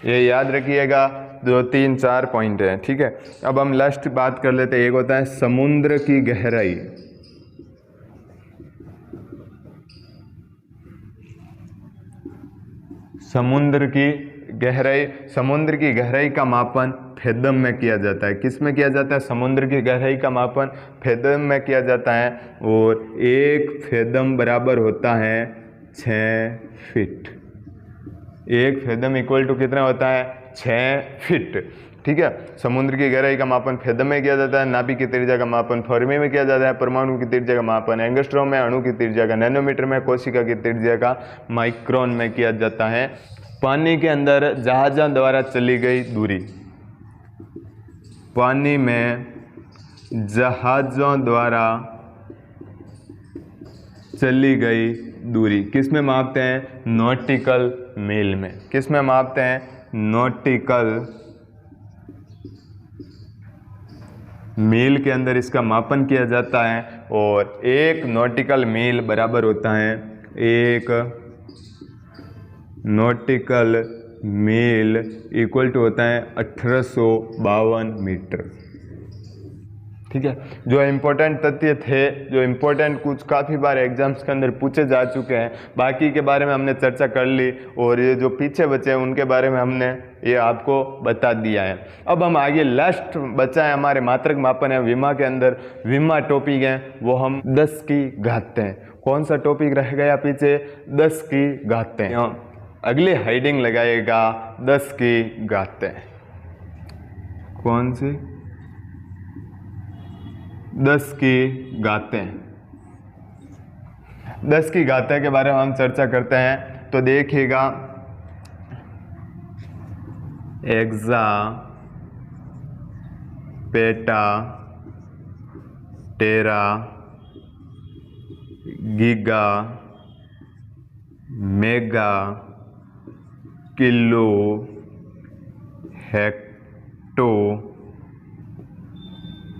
ये याद रखिएगा, जो 3-4 पॉइंट हैं। ठीक है, अब हम लास्ट बात कर लेते हैं। एक होता है समुद्र की गहराई। समुद्र की गहराई, समुद्र की गहराई का मापन फेदम में किया जाता है। किस में किया जाता है, समुद्र की गहराई का मापन फेदम में किया जाता है। और 1 फेदम बराबर होता है 6 फीट। 1 फेदम इक्वल टू कितना होता है, 6 फीट। ठीक है, समुद्र की गहराई का मापन फेदम में किया जाता है। नाभिक की त्रिज्या का मापन फर्मी में किया जाता है। परमाणु की त्रिज्या का मापन एंगस्ट्रॉम में। अणु की त्रिज्या का नैनोमीटर में। कोशिका की त्रिज्या का माइक्रोन में किया जाता है। पानी के अंदर जहाज़ों द्वारा चली गई दूरी। पानी में जहाज़ों द्वारा चली गई दूरी। किस में मापते हैं? नॉटिकल मील में। किस में मापते हैं? नॉटिकल मील के अंदर इसका मापन किया जाता है। और एक नॉटिकल मील बराबर होता है, एक नॉटिकल मील इक्वल टू होता है 1852 मीटर। ठीक है, जो इम्पोर्टेंट तथ्य थे, जो इम्पोर्टेंट कुछ काफ़ी बार एग्जाम्स के अंदर पूछे जा चुके हैं, बाकी के बारे में हमने चर्चा कर ली, और ये जो पीछे बचे हैं उनके बारे में हमने ये आपको बता दिया है। अब हम आगे लास्ट बचा है हमारे मात्रक मापन है विमा के अंदर। विमा टॉपिक है वो हम 10 की घातें। कौन सा टॉपिक रह गया पीछे? 10 की घातें। अगली हेडिंग लगाएगा 10 की घातें। कौन सी? 10 की घातें। 10 की घातें के बारे में हम चर्चा करते हैं। तो देखिएगा, exa, peta, tera, giga, mega, kilo, hecto,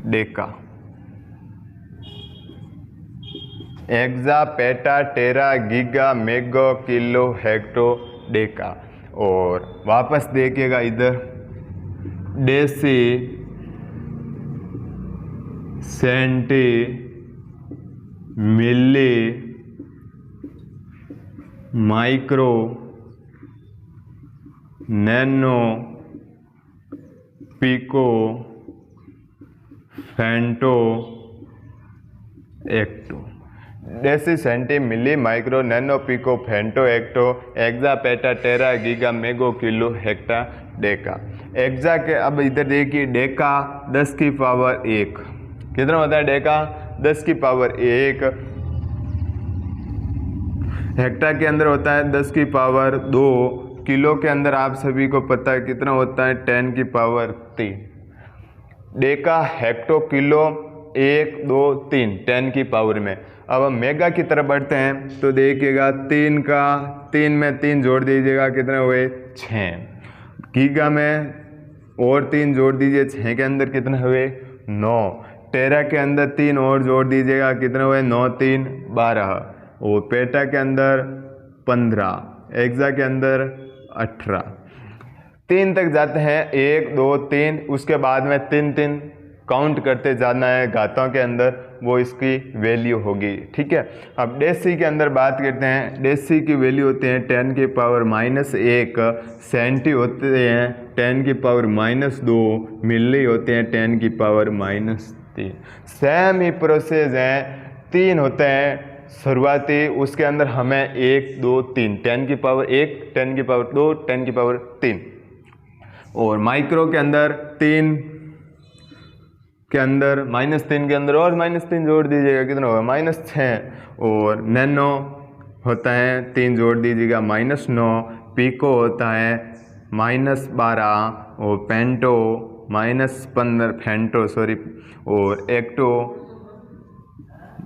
deca. Exa, peta, tera, giga, mega, kilo, hecto, deca. और वापस देखिएगा इधर, deci, centi, milli, micro, nano, pico, femto, atto. Deci, centi, milli, micro, nano, pico, femto, atto, exa, peta, tera, giga, mega, kilo, hecto, deca. Exa के अब इधर देखिए, डेका 10 की power 1। कितना होता है डेका? 10 की पावर 1। हेक्टा के अंदर होता है 10 की पावर 2। किलो के अंदर आप सभी को पता है कितना होता है? 10 की पावर 3। डेका, हेक्टो, किलो 1 2 3 10 की पावर में। अब हम मेगा की तरफ बढ़ते हैं तो देखिएगा, 3 में 3 जोड़ दीजिएगा, कितने हुए? 6। गीगा में और 3 जोड़ दीजिए, 6 के अंदर कितने हुए? 9। टेरा के अंदर 3 और जोड़ दीजिएगा, कितने हुए? 9 3 12। और पेटा के अंदर 15, एक्सा के अंदर 18। 3 तक जाते हैं, 1 2 3, उसके बाद में 3 3 काउंट करते जाना है घातों के अंदर, वो इसकी वैल्यू होगी। ठीक है, अब डेसी के अंदर बात करते हैं। डेसी की वैल्यू होती है 10 की पावर -1, सेंटी होते हैं 10 की पावर -2, मिली होते हैं 10 की पावर -3। सेम ही प्रोसेस है, 3 होते हैं शुरुआती, उसके अंदर हमें 1 2 3, 10 की पावर 1, 10 की पावर 2, 10 की पावर 3। और माइक्रो के अंदर 3 के अंदर -3 के अंदर और -3 जोड़ दीजिएगा, कितना होगा? -6। और नैनो होता है 3 जोड़ दीजिएगा, -9। पिको होता है -12। और पेंटो -15, फेंटो सॉरी, और एक्टो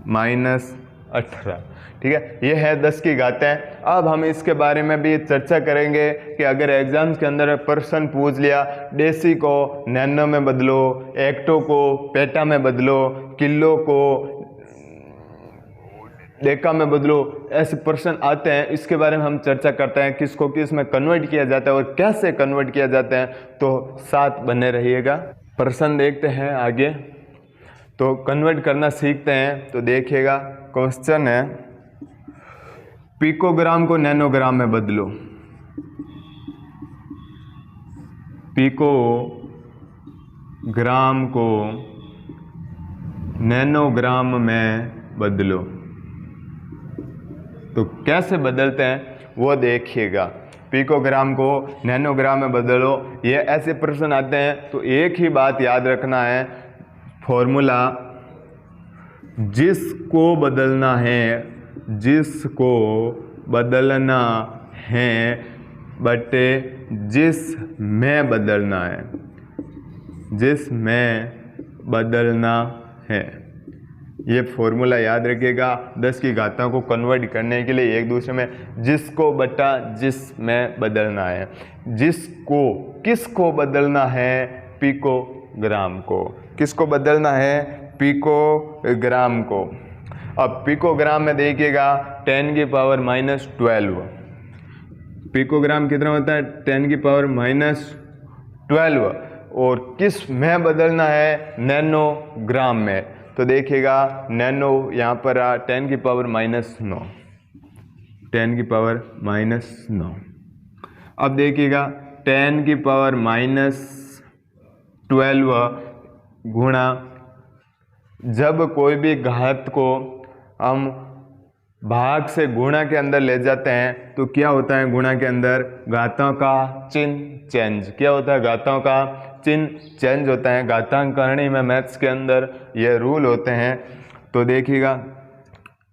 -18। ठीक है, ये है 10 की घातें। अब हम इसके बारे में भी चर्चा करेंगे कि अगर एग्जाम्स के अंदर प्रश्न पूछ लिया, डेसी को नैनो में बदलो, एक्टो को पेटा में बदलो, किलो को डेका में बदलो, ऐसे प्रश्न आते हैं, इसके बारे में हम चर्चा करते हैं, किसको किस में कन्वर्ट किया जाता है और कैसे कन्वर्ट किया जाता है। तो साथ बने रहिएगा। प्रश्न देखते हैं आगे, तो कन्वर्ट करना सीखते हैं। तो देखिएगा, क्वेश्चन है, पिकोग्राम को नैनोग्राम में बदलो। पिकोग्राम को नैनोग्राम में बदलो। तो कैसे बदलते हैं वो देखिएगा। पिकोग्राम को नैनोग्राम में बदलो, ये ऐसे प्रश्न आते हैं। तो एक ही बात याद रखना है, फॉर्मूला, जिसको बदलना है, जिसको बदलना है बटे जिस में बदलना है, जिस में बदलना है। ये फॉर्मूला याद रखिएगा 10 की घाताओं को कन्वर्ट करने के लिए एक दूसरे में जिसको बटा जिस में बदलना है। जिसको किसको बदलना है? पिकोग्राम को। किसको बदलना है? पिकोग्राम को। अब पिकोग्राम में देखिएगा 10 की पावर -12। पिकोग्राम कितना होता है? 10 की पावर -12। और किस में बदलना है? नैनोग्राम में। तो देखिएगा नैनो यहाँ पर 10 की पावर -9, 10 की पावर -9। अब देखिएगा 10 की पावर -12 गुणा, जब कोई भी घात को हम भाग से गुणा के अंदर ले जाते हैं तो क्या होता है? गुणा के अंदर घातों का चिन्ह चेंज। क्या होता है? घातों का चिन्ह चेंज होता है। घातांकरणी में मैथ्स के अंदर ये रूल होते हैं। तो देखिएगा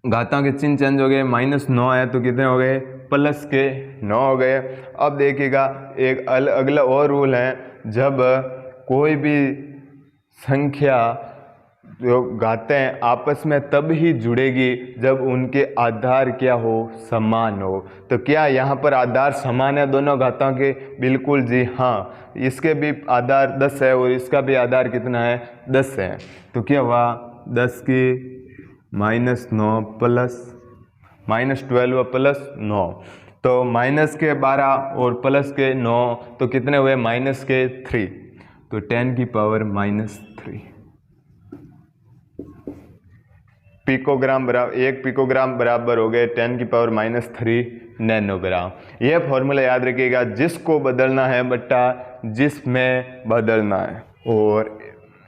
घातों के चिन्ह चेंज हो गए। -9 है तो कितने हो गए? प्लस के 9 हो गए। अब देखिएगा एक अगला और रूल है, जब कोई भी संख्या जो घातें आपस में तब ही जुड़ेगी जब उनके आधार क्या हो? समान हो। तो क्या यहाँ पर आधार समान है दोनों घातों के? बिल्कुल जी हाँ। इसके भी आधार 10 है और इसका भी आधार कितना है? 10 है। तो क्या हुआ? 10 की -9 प्लस -12 प्लस 9, तो माइनस के 12 और प्लस के 9 तो कितने हुए? -3। तो 10 की पावर -3 पिकोग्राम बराबर 1 पिकोग्राम बराबर हो गए 10 की पावर -3 नैनोग्राम। यह फॉर्मूला याद रखिएगा, जिसको बदलना है बट्टा जिसमें बदलना है। और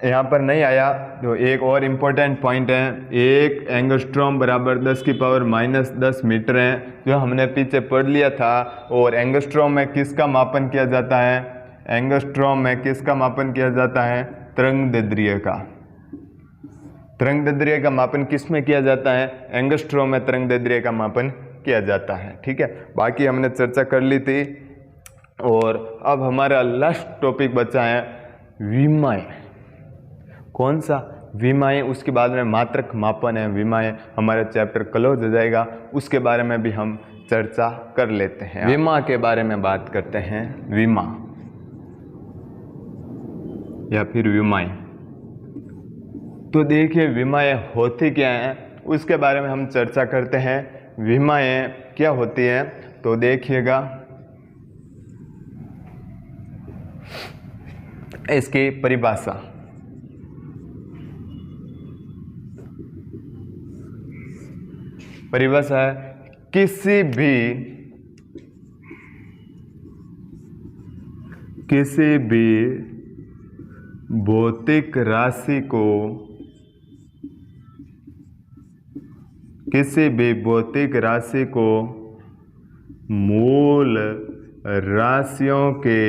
यहाँ पर नहीं आया तो एक और इम्पोर्टेंट पॉइंट है, 1 एंगस्ट्रॉम बराबर 10 की पावर -10 मीटर है, जो हमने पीछे पढ़ लिया था। और एंगस्ट्रॉम में किसका मापन किया जाता है? एंगस्ट्रॉम में किसका मापन किया जाता है? तरंगदैर्ध्य का। तरंगदैर्ध्य का मापन किस में किया जाता है? एंगस्ट्रॉम में तरंगदैर्ध्य का मापन किया जाता है। ठीक है, बाकी हमने चर्चा कर ली थी। और अब हमारा लास्ट टॉपिक बचा है विमाएं। कौन सा? विमाएं। उसके बाद में मात्रक मापन है। विमाएं हमारा चैप्टर क्लोज हो जाएगा, उसके बारे में भी हम चर्चा कर लेते हैं। विमा के बारे में बात करते हैं। विमा या फिर विमाएं। तो देखिए विमाएं होती क्या हैं, उसके बारे में हम चर्चा करते हैं। विमाएं क्या होती हैं? तो देखिएगा इसकी परिभाषा। परिभाषा है किसी भी भौतिक राशि को मूल राशियों के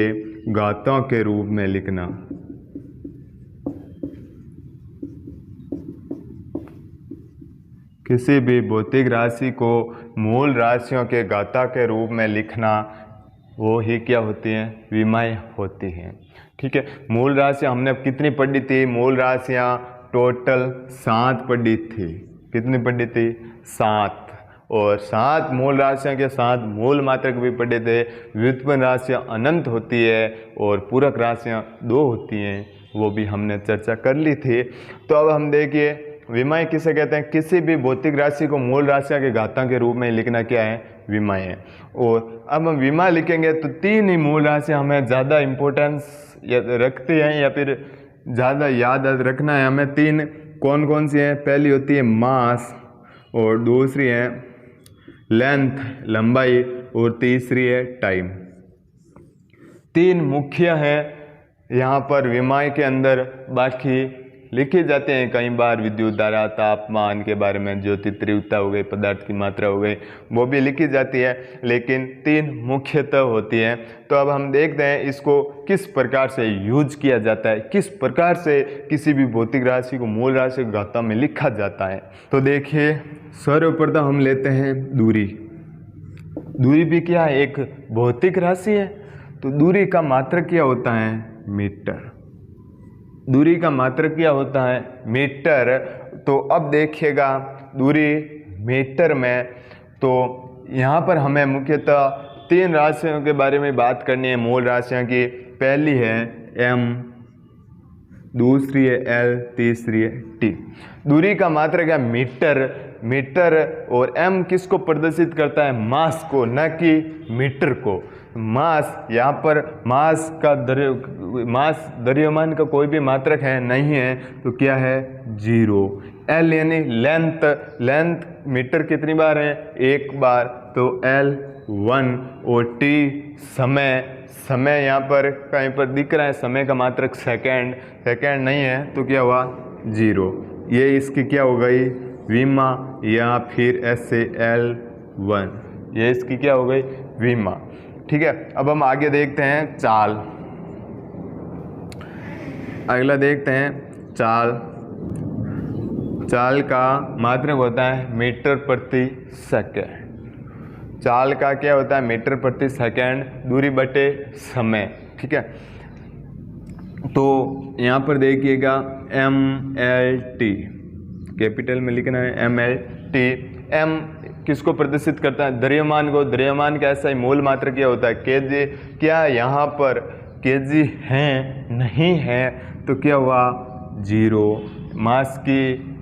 घातों के रूप में लिखना। किसी भी भौतिक राशि को मूल राशियों के घाता के रूप में लिखना, वो ही क्या होती हैं? विमाएं होती हैं। ठीक है, मूल राशियाँ हमने कितनी पढ़ी थी? मूल राशियाँ टोटल 7 पढ़ी थी। कितनी पढ़ी थी? 7। और 7 मूल राशियों के साथ मूल मात्रक भी पढ़े थे। व्युत्पन्न राशियाँ अनंत होती है और पूरक राशियाँ 2 होती हैं, वो भी हमने चर्चा कर ली थी। तो अब हम देखिए विमाएं किसे कहते हैं? किसी भी भौतिक राशि को मूल राशियों के घातों के रूप में लिखना क्या है? विमाएं है। और अब हम विमा लिखेंगे तो 3 ही मूल राशियाँ हमें ज़्यादा इम्पोर्टेंस रखती हैं या फिर ज़्यादा याद रखना है हमें। 3 कौन कौन सी हैं? पहली होती है मास, और दूसरी है लेंथ लंबाई, और तीसरी है टाइम। 3 मुख्य हैं यहाँ पर विमाएं के अंदर। बाकी लिखे जाते हैं कई बार विद्युत धारा, तापमान के बारे में, ज्योति तीव्रता हो गई, पदार्थ की मात्रा हो गई, वो भी लिखी जाती है, लेकिन 3 मुख्यतः होती हैं। तो अब हम देखते हैं इसको किस प्रकार से यूज किया जाता है, किस प्रकार से किसी भी भौतिक राशि को मूल राशि के घातों में लिखा जाता है। तो देखिए सर्वप्रथम हम लेते हैं दूरी। दूरी भी क्या है? एक भौतिक राशि है। तो दूरी का मात्रक क्या होता है? मीटर। दूरी का मात्रक क्या होता है? मीटर। तो अब देखिएगा दूरी मीटर में, तो यहाँ पर हमें मुख्यतः 3 राशियों के बारे में बात करनी है, मूल राशियों की। पहली है m, दूसरी है l, तीसरी है t। दूरी का मात्रक है मीटर, मीटर, और m किसको प्रदर्शित करता है? मास को, न कि मीटर को। मास, यहाँ पर मास का मास द्रव्यमान का कोई भी मात्रक है नहीं है, तो क्या है? 0। l यानी लेंथ, लेंथ मीटर कितनी बार है? 1 बार, तो l 1। और t समय, समय यहाँ पर कहीं पर दिख रहा है, समय का मात्रक सेकंड, सेकंड नहीं है, तो क्या हुआ? 0। ये इसकी क्या हो गई? विमा, या फिर ऐसे L1, ये इसकी क्या हो गई? विमा। ठीक है, अब हम आगे देखते हैं चाल। अगला देखते हैं चाल। चाल का मात्रक होता है मीटर प्रति सेकंड। चाल का क्या होता है? मीटर प्रति सेकंड, दूरी बटे समय। ठीक है, तो यहाँ पर देखिएगा MLT, कैपिटल में लिखना है MLT। M किसको प्रदर्शित करता है? द्रव्यमान को। द्रव्यमान का ऐसा ही मूल मात्रक क्या होता है? केजी। क्या यहाँ पर केजी है? नहीं है, तो क्या हुआ? 0। मास की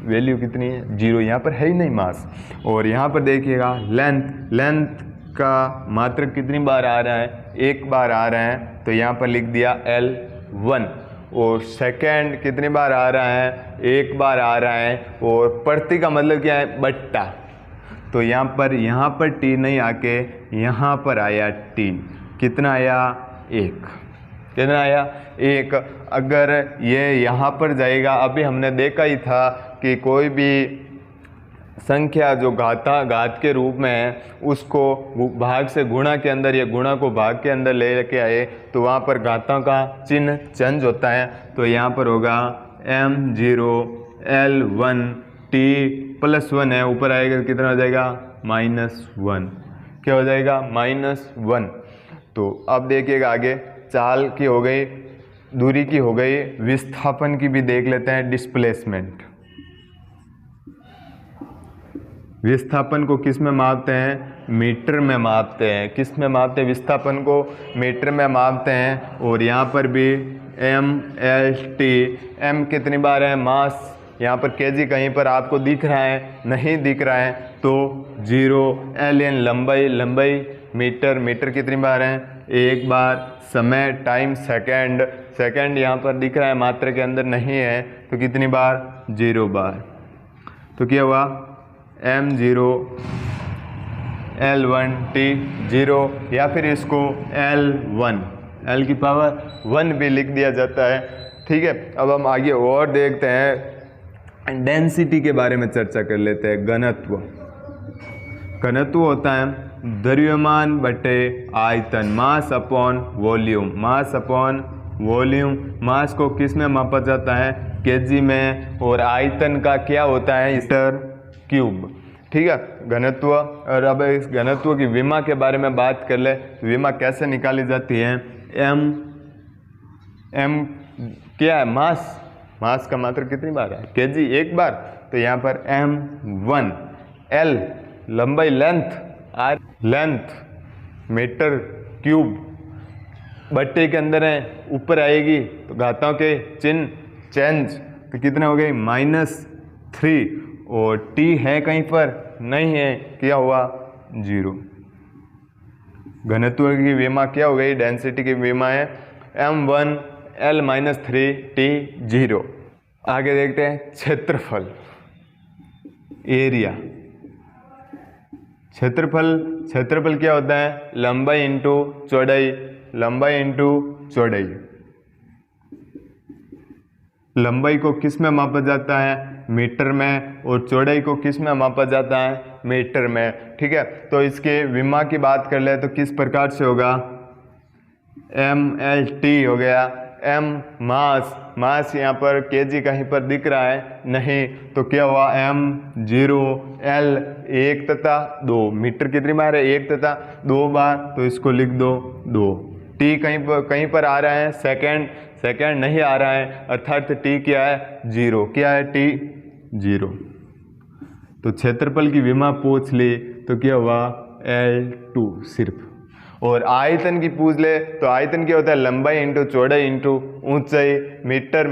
वैल्यू कितनी है? 0। यहाँ पर है ही नहीं मास। और यहाँ पर देखिएगा लेंथ, लेंथ का मात्रक कितनी बार आ रहा है? 1 बार आ रहा है, तो यहाँ पर लिख दिया L1। और सेकंड कितनी बार आ रहा है? 1 बार आ रहा है। और प्रति का मतलब क्या है? बट्टा। तो यहाँ पर t नहीं आके यहाँ पर आया t। कितना आया? 1। कितना आया? 1। अगर ये यहाँ पर जाएगा, अभी हमने देखा ही था कि कोई भी संख्या जो घात के रूप में है, उसको भाग से गुणा के अंदर या गुणा को भाग के अंदर ले के आए, तो वहाँ पर घातों का चिन्ह चेंज होता है। तो यहाँ पर होगा M0 L1 t +1 है, ऊपर आएगा कितना हो जाएगा? -1। क्या हो जाएगा? -1। तो अब देखिएगा आगे, चाल की हो गई, दूरी की हो गई, विस्थापन की भी देख लेते हैं, डिस्प्लेसमेंट। विस्थापन को किस में मापते हैं? मीटर में मापते हैं। किस में मापते हैं? विस्थापन को मीटर में मापते हैं। और यहाँ पर भी MLT, M कितनी बार है? मास। यहाँ पर केजी कहीं पर आपको दिख रहा है? नहीं दिख रहा है, तो 0। LN लंबाई, लंबाई मीटर, मीटर कितनी बार है? 1 बार। समय, टाइम सेकंड, सेकंड यहाँ पर दिख रहा है, मात्रा के अंदर नहीं है, तो कितनी बार? 0 बार। तो क्या हुआ? M0 L1 t 0, या फिर इसको L1, L की पावर 1 भी लिख दिया जाता है। ठीक है, अब हम आगे और देखते हैं, डेंसिटी के बारे में चर्चा कर लेते हैं। घनत्व, घनत्व होता है द्रव्यमान बटे आयतन, mass upon volume, mass upon volume. Mass को किस में मापा जाता है? केजी में। और आयतन का क्या होता है? Metre cube. ठीक है, घनत्व। और अब इस घनत्व की विमा के बारे में बात कर ले। विमा कैसे निकाली जाती है? M क्या है? मास। मास का मात्रा कितनी बार है? केजी, 1 बार। तो यहाँ पर M1। L लंबाई, length, R length, metre cube, बट्टे के अंदर है, ऊपर आएगी तो घातों के चिन्ह चेंज, तो कितना हो गई? -3। और t है कहीं पर? नहीं है, क्या हुआ? 0। घनत्व की विमा क्या हो गई? डेंसिटी की विमा है M1 L -3 t 0। आगे देखते हैं क्षेत्रफल, एरिया। क्षेत्रफल, क्षेत्रफल क्या होता है? लंबाई इंटू चौड़ाई, लंबाई इंटू चौड़ाई। लंबाई को किस में मापा जाता है? मीटर में। और चौड़ाई को किस में मापा जाता है? मीटर में। ठीक है, तो इसके विमा की बात कर ले तो किस प्रकार से होगा? MLT हो गया। M मास, मास यहाँ पर केजी कहीं पर दिख रहा है? नहीं, तो क्या हुआ? M0 L 1 तथा 2, मीटर कितनी बार है? 1 तथा 2 बार, तो इसको लिख दो 2। टी कहीं पर आ रहा है, सेकेंड नहीं आ रहा है, अर्थात टी क्या है, 0। क्या है, टी 0। तो क्षेत्रफल की विमा पूछ ली तो क्या हुआ, L2 सिर्फ। और आयतन की पूछ ले तो आयतन क्या होता है, लंबाई इंटू चौड़ाई इंटू ऊंचाई, मीटर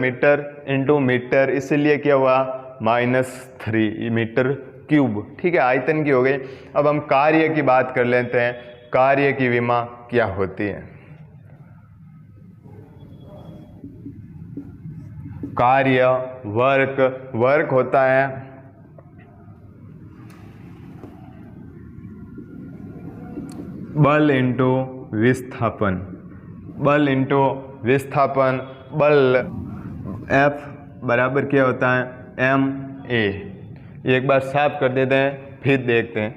इंटू मीटर, इसलिए क्या हुआ, -3 मीटर क्यूब। ठीक है, आयतन की हो गई। अब हम कार्य की बात कर लेते हैं, कार्य की विमा क्या होती है। कार्य वर्क होता है बल इंटू विस्थापन, बल इंटू विस्थापन। बल F बराबर क्या होता है, ma। एक बार साफ कर देते हैं, फिर देखते हैं,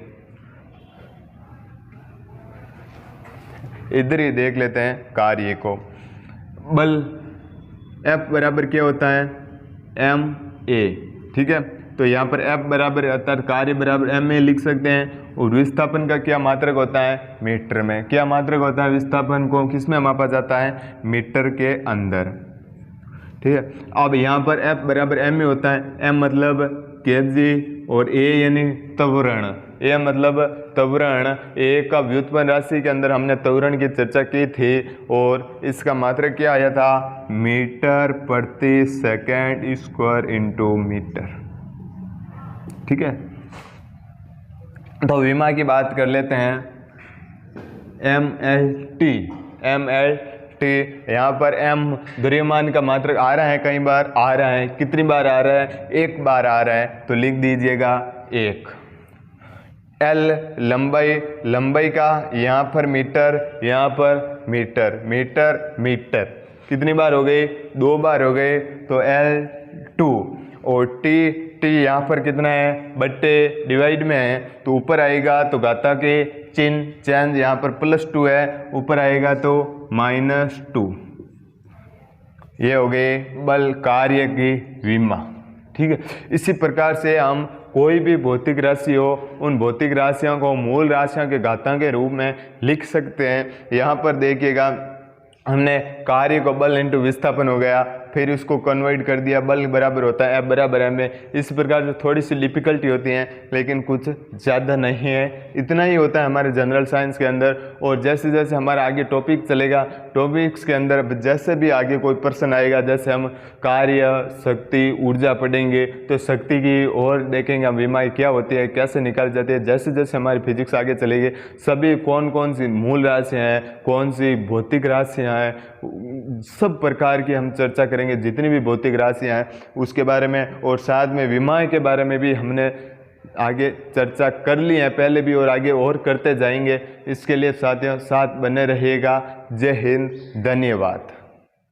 इधर ही देख लेते हैं कार्य को। बल F बराबर क्या होता है, ma। ठीक है, तो यहाँ पर F बराबर अर्थात कार्य बराबर ma लिख सकते हैं। और विस्थापन का क्या मात्रक होता है, मीटर में। क्या मात्रक होता है, विस्थापन को किस में मापा जाता है, मीटर के अंदर। ठीक है, अब यहाँ पर F बराबर ma होता है, m मतलब केजी और a यानी त्वरण, a मतलब त्वरण। a का व्युत्पन्न राशि के अंदर हमने त्वरण की चर्चा की थी और इसका मात्रक क्या आया था, मीटर प्रति सेकंड स्क्वायर इंटू मीटर। ठीक है, तो विमा की बात कर लेते हैं, MLT। यहाँ पर m द्रव्यमान का मात्रक आ रहा है, कई बार आ रहा है, कितनी बार आ रहा है, एक बार आ रहा है, तो लिख दीजिएगा 1। L लंबाई का, यहाँ पर मीटर, यहाँ पर मीटर, कितनी बार हो गई, 2 बार हो गए, तो L2। और T यहाँ पर कितना है, बट्टे डिवाइड में है, तो ऊपर आएगा तो घाता के चिन्ह चेंज, यहाँ पर +2 है, ऊपर आएगा तो -2। ये हो गए बल कार्य की विमा। ठीक है, इसी प्रकार से हम कोई भी भौतिक राशि हो, उन भौतिक राशियों को मूल राशियों के घातांक के रूप में लिख सकते हैं। यहाँ पर देखिएगा, हमने कार्य को बल इंटू विस्थापन हो गया, फिर उसको कन्वर्ट कर दिया, बल बराबर होता है F बराबर m। इस प्रकार से थोड़ी सी डिफिकल्टी होती है, लेकिन कुछ ज़्यादा नहीं है, इतना ही होता है हमारे जनरल साइंस के अंदर। और जैसे जैसे हमारा आगे टॉपिक चलेगा, टॉपिक्स के अंदर जैसे भी आगे कोई प्रश्न आएगा, जैसे हम कार्य, शक्ति, ऊर्जा पढ़ेंगे, तो शक्ति की और देखेंगे हम विमा क्या होती है, कैसे निकाली जाती है। जैसे जैसे हमारी फिजिक्स आगे चलेगी, सभी कौन कौन सी मूल राशियाँ हैं, कौन सी भौतिक राशियाँ हैं, सब प्रकार की हम चर्चा करेंगे, जितनी भी भौतिक राशियाँ हैं उसके बारे में। और साथ में विमा के बारे में भी हमने आगे चर्चा कर ली है पहले भी, और आगे और करते जाएंगे। इसके लिए साथियों साथ बने रहिएगा। जय हिंद, धन्यवाद।